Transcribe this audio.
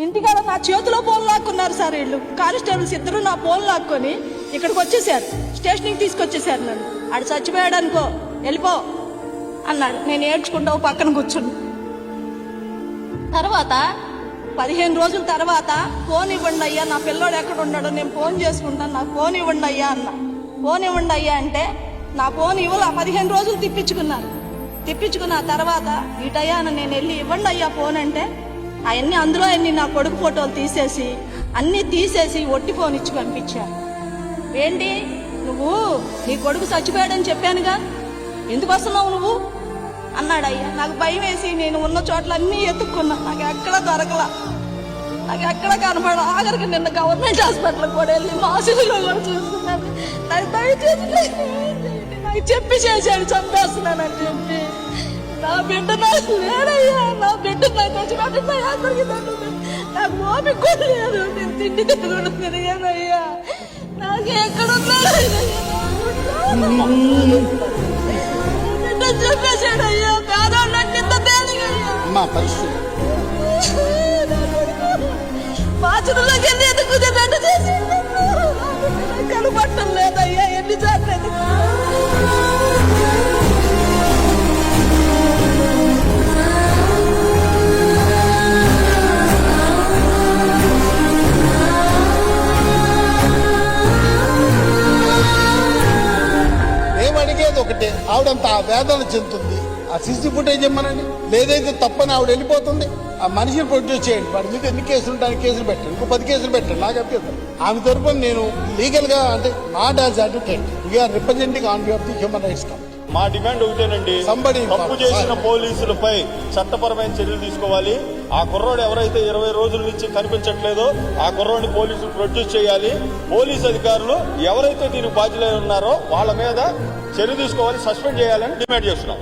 ఇంటికాడ నా చేతిలో ఫోన్ లాక్కున్నారు సార్ వీళ్ళు. కానిస్టేబుల్స్ ఇద్దరు నా ఫోన్ లాక్కొని ఇక్కడికి వచ్చేసారు, స్టేషన్కి తీసుకొచ్చేసారు. నన్ను ఆడు చచ్చిపోయాడు అనుకో, వెళ్ళిపో అన్నాడు. నేను ఏడ్చుకుంటా పక్కన కూర్చుని. తర్వాత 15 రోజుల తర్వాత ఫోన్ ఇవ్వండి అయ్యా, నా పిల్లోడు ఎక్కడ ఉన్నాడో నేను ఫోన్ చేసుకుంటాను, నాకు ఫోన్ ఇవ్వండి అయ్యా అన్న. ఫోన్ ఇవ్వండి అయ్యా అంటే నా ఫోన్ ఇవ్వాల. 15 రోజులు తిప్పించుకున్న తర్వాత ఇటయ్యా నేను వెళ్ళి ఇవ్వండి అయ్యా ఫోన్ అంటే అవన్నీ అందులో అన్ని నా కొడుకు ఫోటోలు తీసేసి ఒట్టి ఫోన్ ఇచ్చి పంపించారు. ఏంటి నువ్వు నీ కొడుకు చచ్చిపోయాడని చెప్పానుగా, ఎందుకు వస్తున్నావు నువ్వు అన్నాడు. అయ్యా నాకు భయం వేసి నేను ఉన్న చోట్ల అన్నీ ఎత్తుక్కున్నా, నాకు ఎక్కడ దొరకలా, నాకు ఎక్కడ కనపడ. ఆఖరికి నిన్న గవర్నమెంట్ హాస్పిటల్ కూడా వెళ్ళి మాసిలో కూడా చూసుకున్నాను. నాకు దయచేసి నాకు చెప్పి చేశాడు చంపేస్తున్నానని చెప్పి. నా బిడ్డ నాకు లేడయ్యా, నా బిడ్డ నాకు తెచ్చిపెట్టయ్యా, నాకు ఓపిక కూడా లేదు, నేను తిండి తిరుగుడు తిరిగానయ్యా, నాకు ఎక్కడున్నాడయ్యా చెప్పేశాడయ్యా. పేదోళ్ళంత తేలిగయ్యా బాచులోకి వెళ్ళి ఎదుగుతే బిడ్డ చేసి కనపట్టం లేదయ్యా. ఎన్నిసార్లు ఎదుగు అడిగేది ఒకటే, ఆవిడంత ఆ వేదన చెందుతుంది. ఆ సీసీ ఫుటేజ్ ఇమ్మనండి, లేదైతే తప్పని ఆవిడ వెళ్ళిపోతుంది. ఆ మనిషిని ప్రొడ్యూస్ చేయండి, వాడి మీద ఎన్ని కేసులు ఉంటాయని కేసులు పెట్టండి, ఇంకో 10 కేసులు పెట్టండి. నాకు అభ్యంతరం. ఆమె తరపున నేను లీగల్ గా, అంటే not as advocate, we are representing on behalf the human rights committee. మా డిమాండ్ ఒకటేనండి, తప్పు చేసిన పోలీసులపై చట్టపరమైన చర్యలు తీసుకోవాలి. ఆ కుర్రోడు ఎవరైతే 20 రోజుల నుంచి కనిపించట్లేదో ఆ కుర్రోడిని పోలీసులు ప్రొడ్యూస్ చేయాలి. పోలీసు అధికారులు ఎవరైతే దీనికి బాధ్యులై ఉన్నారో వాళ్ళ మీద చర్య తీసుకోవాలి, సస్పెండ్ చేయాలని డిమాండ్ చేస్తున్నాం.